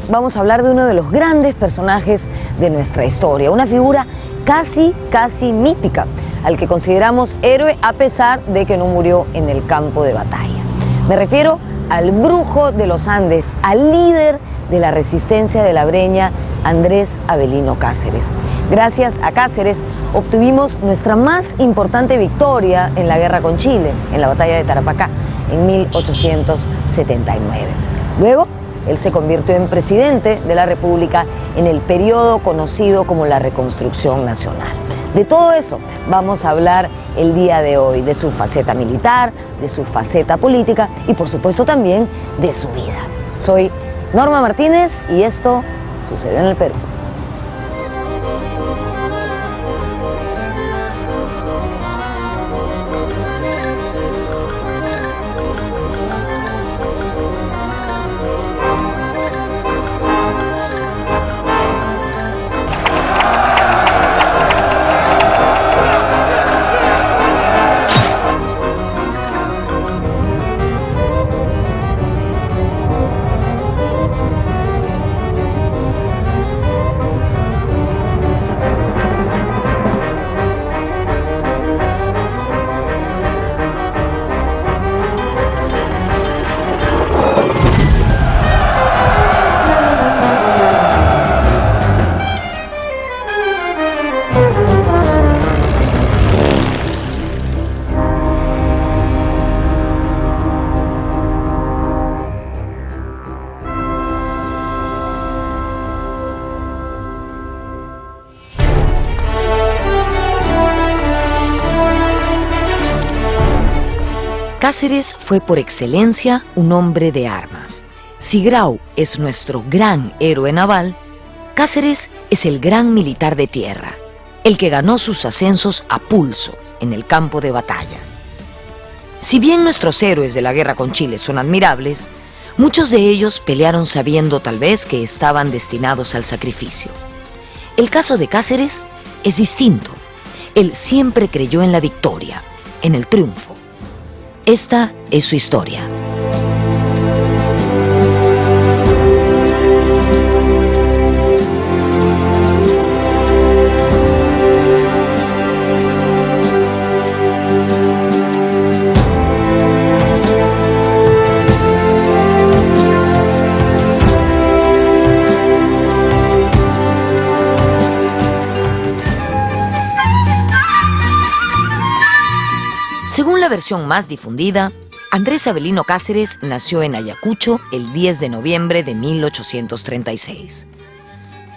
vamos a hablar de uno de los grandes personajes de nuestra historia, una figura casi mítica, al que consideramos héroe a pesar de que no murió en el campo de batalla. Me refiero al brujo de los Andes, al líder de la resistencia de la Breña, Andrés Avelino Cáceres. Gracias a Cáceres obtuvimos nuestra más importante victoria en la guerra con Chile, en la batalla de Tarapacá, en 1879. Luego, él se convirtió en presidente de la República en el periodo conocido como la Reconstrucción Nacional. De todo eso vamos a hablar el día de hoy, de su faceta militar, de su faceta política y por supuesto también de su vida. Soy Norma Martínez y esto sucedió en el Perú. Cáceres fue por excelencia un hombre de armas. Si Grau es nuestro gran héroe naval, Cáceres es el gran militar de tierra, el que ganó sus ascensos a pulso en el campo de batalla. Si bien nuestros héroes de la guerra con Chile son admirables, muchos de ellos pelearon sabiendo tal vez que estaban destinados al sacrificio. El caso de Cáceres es distinto. Él siempre creyó en la victoria, en el triunfo. Esta es su historia. Según la versión más difundida, Andrés Avelino Cáceres nació en Ayacucho el 10 de noviembre de 1836.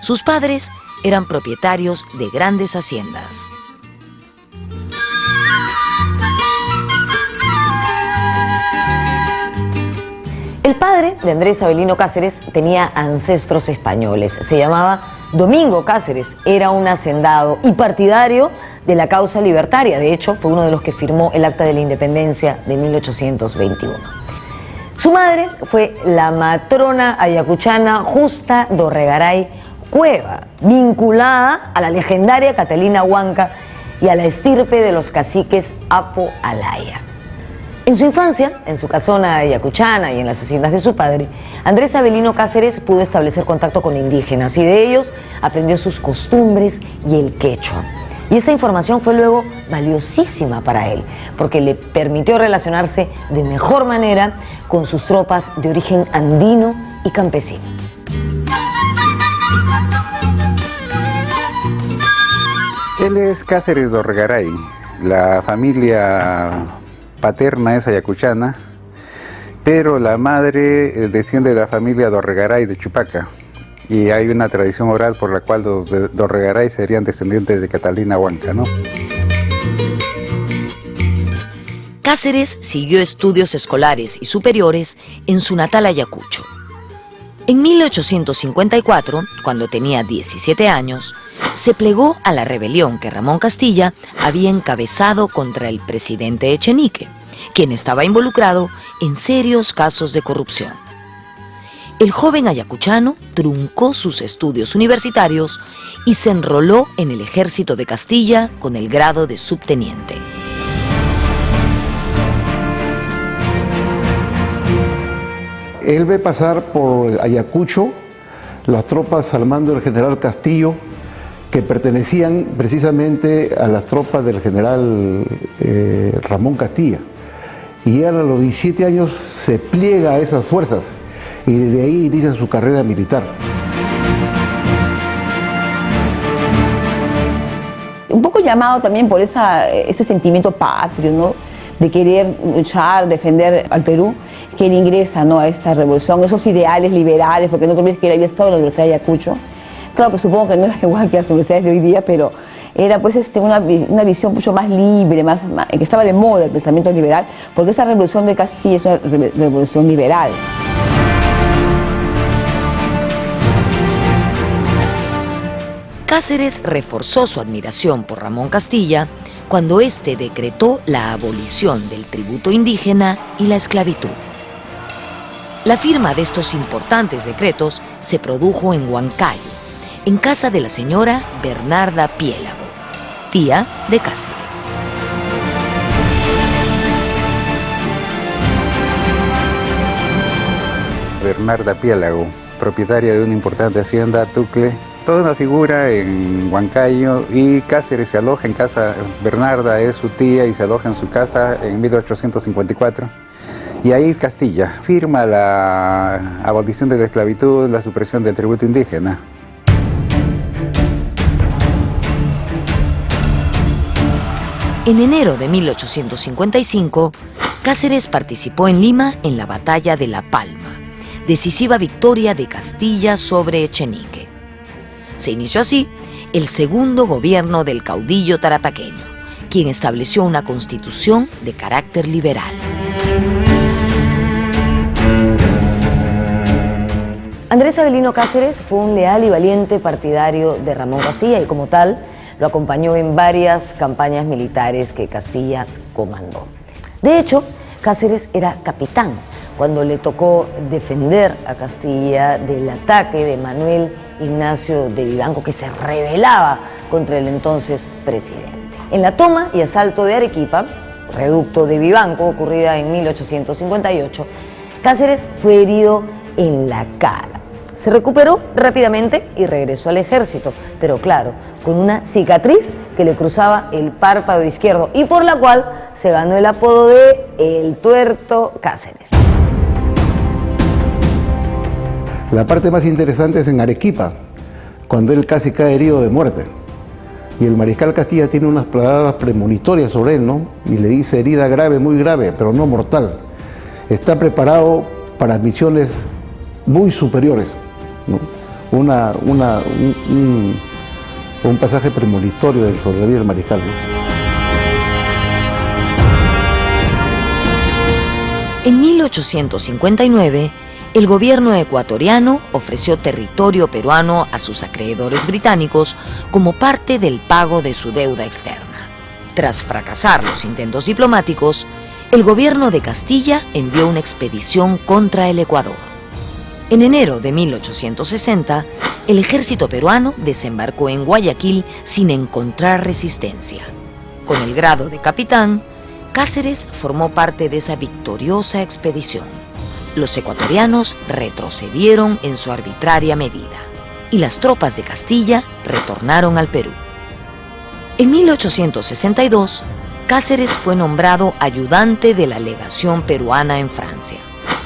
Sus padres eran propietarios de grandes haciendas. El padre de Andrés Avelino Cáceres tenía ancestros españoles. Se llamaba Domingo Cáceres, era un hacendado y partidario de la causa libertaria. De hecho, fue uno de los que firmó el Acta de la Independencia de 1821. Su madre fue la matrona ayacuchana Justa Dorregaray Cueva, vinculada a la legendaria Catalina Huanca y a la estirpe de los caciques Apo Alaya. En su infancia, en su casona ayacuchana y en las haciendas de su padre, Andrés Avelino Cáceres pudo establecer contacto con indígenas y de ellos aprendió sus costumbres y el quechua. Y esa información fue luego valiosísima para él, porque le permitió relacionarse de mejor manera con sus tropas de origen andino y campesino. Él es Cáceres Dorregaray. La familia paterna es ayacuchana, pero la madre desciende de la familia Dorregaray de Chupaca. Y hay una tradición oral por la cual los Dorregaray serían descendientes de Catalina Huanca, ¿no? Cáceres siguió estudios escolares y superiores en su natal Ayacucho. En 1854, cuando tenía 17 años, se plegó a la rebelión que Ramón Castilla había encabezado contra el presidente Echenique, quien estaba involucrado en serios casos de corrupción. El joven ayacuchano truncó sus estudios universitarios y se enroló en el ejército de Castilla con el grado de subteniente. Él ve pasar por Ayacucho las tropas al mando del general Castillo, que pertenecían precisamente a las tropas del general Ramón Castilla. Y él a los 17 años se pliega a esas fuerzas y desde ahí inicia su carrera militar. Un poco llamado también por ese sentimiento patrio, ¿no?, de querer luchar, defender al Perú, que él ingresa, ¿no?, a esta revolución, esos ideales liberales, porque no te olvides que él había estado en la Universidad de Ayacucho. Claro que supongo que no era igual que las universidades de hoy día, pero era pues una visión mucho más libre, que estaba de moda el pensamiento liberal, porque esa revolución de Castilla es una revolución liberal. Cáceres reforzó su admiración por Ramón Castilla cuando éste decretó la abolición del tributo indígena y la esclavitud. La firma de estos importantes decretos se produjo en Huancayo, en casa de la señora Bernarda Piélago, tía de Cáceres. Bernarda Piélago, propietaria de una importante hacienda, Tucle, toda una figura en Huancayo, y Cáceres se aloja en casa. Bernarda es su tía y se aloja en su casa en 1854. Y ahí Castilla firma la abolición de la esclavitud, la supresión del tributo indígena. En enero de 1855, Cáceres participó en Lima en la batalla de La Palma, decisiva victoria de Castilla sobre Echenique. Se inició así el segundo gobierno del caudillo tarapaqueño, quien estableció una constitución de carácter liberal. Andrés Avelino Cáceres fue un leal y valiente partidario de Ramón Castilla y como tal lo acompañó en varias campañas militares que Castilla comandó. De hecho, Cáceres era capitán cuando le tocó defender a Castilla del ataque de Manuel Ignacio de Vivanco, que se rebelaba contra el entonces presidente. En la toma y asalto de Arequipa, reducto de Vivanco, ocurrida en 1858, Cáceres fue herido en la cara. Se recuperó rápidamente y regresó al ejército, pero claro, con una cicatriz que le cruzaba el párpado izquierdo y por la cual se ganó el apodo de El Tuerto Cáceres. La parte más interesante es en Arequipa, cuando él casi cae herido de muerte. Y el mariscal Castilla tiene unas palabras premonitorias sobre él, ¿no? Y le dice: herida grave, muy grave, pero no mortal. Está preparado para misiones muy superiores, ¿no? Un pasaje premonitorio del sobreviviente del mariscal, ¿no? En 1859, el gobierno ecuatoriano ofreció territorio peruano a sus acreedores británicos como parte del pago de su deuda externa. Tras fracasar los intentos diplomáticos, el gobierno de Castilla envió una expedición contra el Ecuador. En enero de 1860, el ejército peruano desembarcó en Guayaquil sin encontrar resistencia. Con el grado de capitán, Cáceres formó parte de esa victoriosa expedición. Los ecuatorianos retrocedieron en su arbitraria medida y las tropas de Castilla retornaron al Perú. En 1862, Cáceres fue nombrado ayudante de la legación peruana en Francia.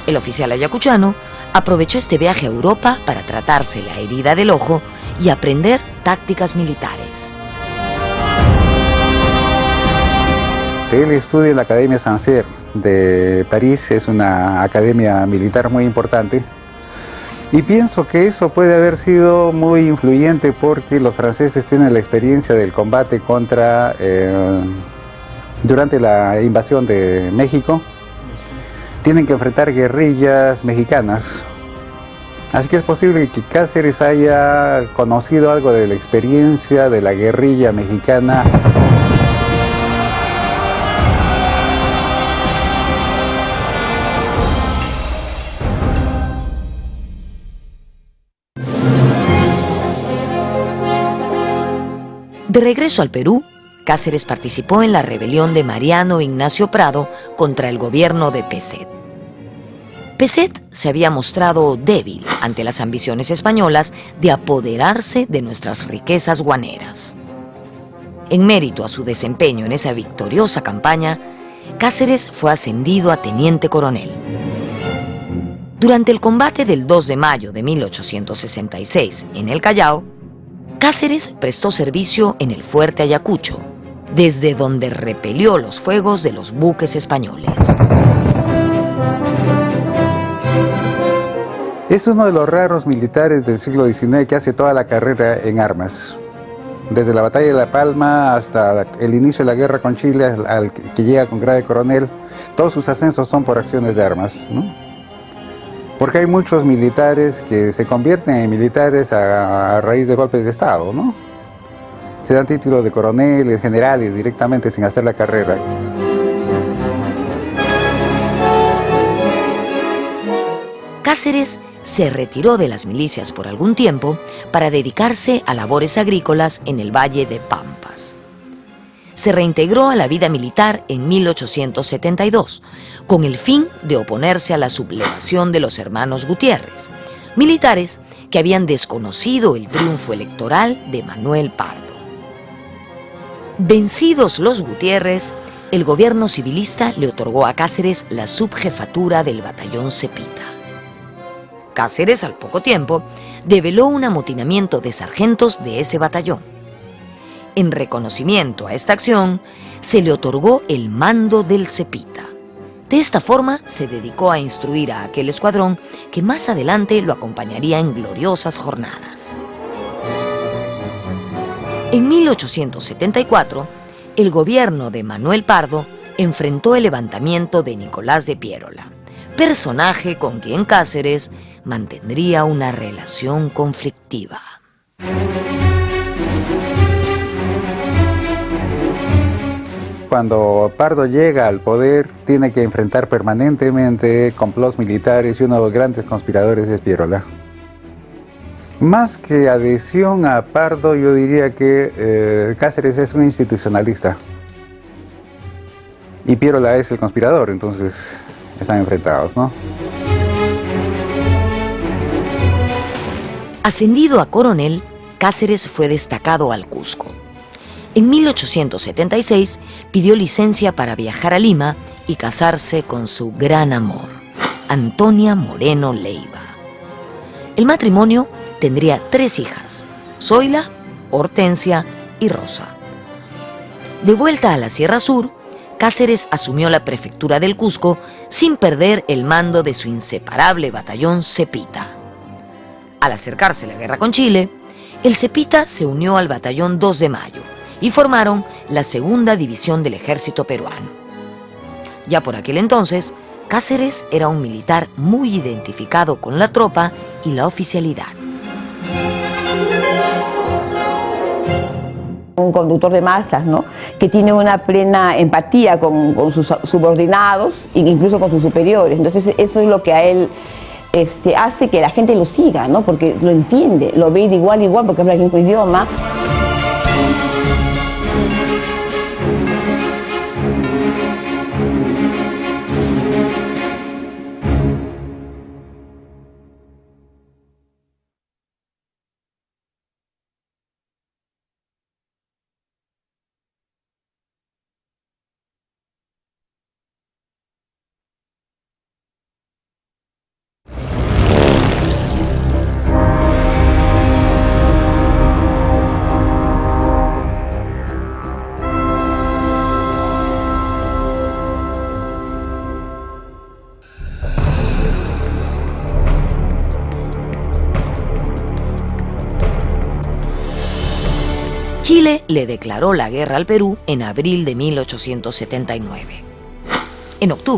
El oficial ayacuchano aprovechó este viaje a Europa para tratarse la herida del ojo y aprender tácticas militares. Él estudia en la Academia Sancerre de París, es una academia militar muy importante, y pienso que eso puede haber sido muy influyente porque los franceses tienen la experiencia del combate durante la invasión de México, tienen que enfrentar guerrillas mexicanas, así que es posible que Cáceres haya conocido algo de la experiencia de la guerrilla mexicana. De regreso al Perú, Cáceres participó en la rebelión de Mariano Ignacio Prado contra el gobierno de Peset. Peset se había mostrado débil ante las ambiciones españolas de apoderarse de nuestras riquezas guaneras. En mérito a su desempeño en esa victoriosa campaña, Cáceres fue ascendido a teniente coronel. Durante el combate del 2 de mayo de 1866 en el Callao, Cáceres prestó servicio en el fuerte Ayacucho, desde donde repelió los fuegos de los buques españoles. Es uno de los raros militares del siglo XIX que hace toda la carrera en armas. Desde la batalla de La Palma hasta el inicio de la guerra con Chile, al que llega con grado de coronel, todos sus ascensos son por acciones de armas, ¿no? Porque hay muchos militares que se convierten en militares a raíz de golpes de Estado, ¿no? Se dan títulos de coroneles, generales directamente sin hacer la carrera. Cáceres se retiró de las milicias por algún tiempo para dedicarse a labores agrícolas en el Valle de Pampas. Se reintegró a la vida militar en 1872, con el fin de oponerse a la sublevación de los hermanos Gutiérrez, militares que habían desconocido el triunfo electoral de Manuel Pardo. Vencidos los Gutiérrez, el gobierno civilista le otorgó a Cáceres la subjefatura del batallón Cepita. Cáceres, al poco tiempo, develó un amotinamiento de sargentos de ese batallón. En reconocimiento a esta acción, se le otorgó el mando del Cepita. De esta forma, se dedicó a instruir a aquel escuadrón que más adelante lo acompañaría en gloriosas jornadas. En 1874, el gobierno de Manuel Pardo enfrentó el levantamiento de Nicolás de Piérola, personaje con quien Cáceres mantendría una relación conflictiva. Cuando Pardo llega al poder, tiene que enfrentar permanentemente complots militares y uno de los grandes conspiradores es Piérola. Más que adhesión a Pardo, yo diría que Cáceres es un institucionalista y Piérola es el conspirador, entonces están enfrentados, ¿no? Ascendido a coronel, Cáceres fue destacado al Cusco. En 1876 pidió licencia para viajar a Lima y casarse con su gran amor, Antonia Moreno Leiva. El matrimonio tendría 3 hijas, Zoila, Hortensia y Rosa. De vuelta a la Sierra Sur, Cáceres asumió la prefectura del Cusco sin perder el mando de su inseparable batallón Cepita. Al acercarse la guerra con Chile, el Cepita se unió al batallón 2 de Mayo y formaron la segunda división del ejército peruano. Ya por aquel entonces, Cáceres era un militar muy identificado con la tropa y la oficialidad. Un conductor de masas, ¿no?, que tiene una plena empatía con sus subordinados e incluso con sus superiores. Entonces eso es lo que a él hace que la gente lo siga, ¿no?, porque lo entiende, lo ve de igual a igual porque habla el mismo idioma. Chile le declaró la guerra al Perú en abril de 1879. En octubre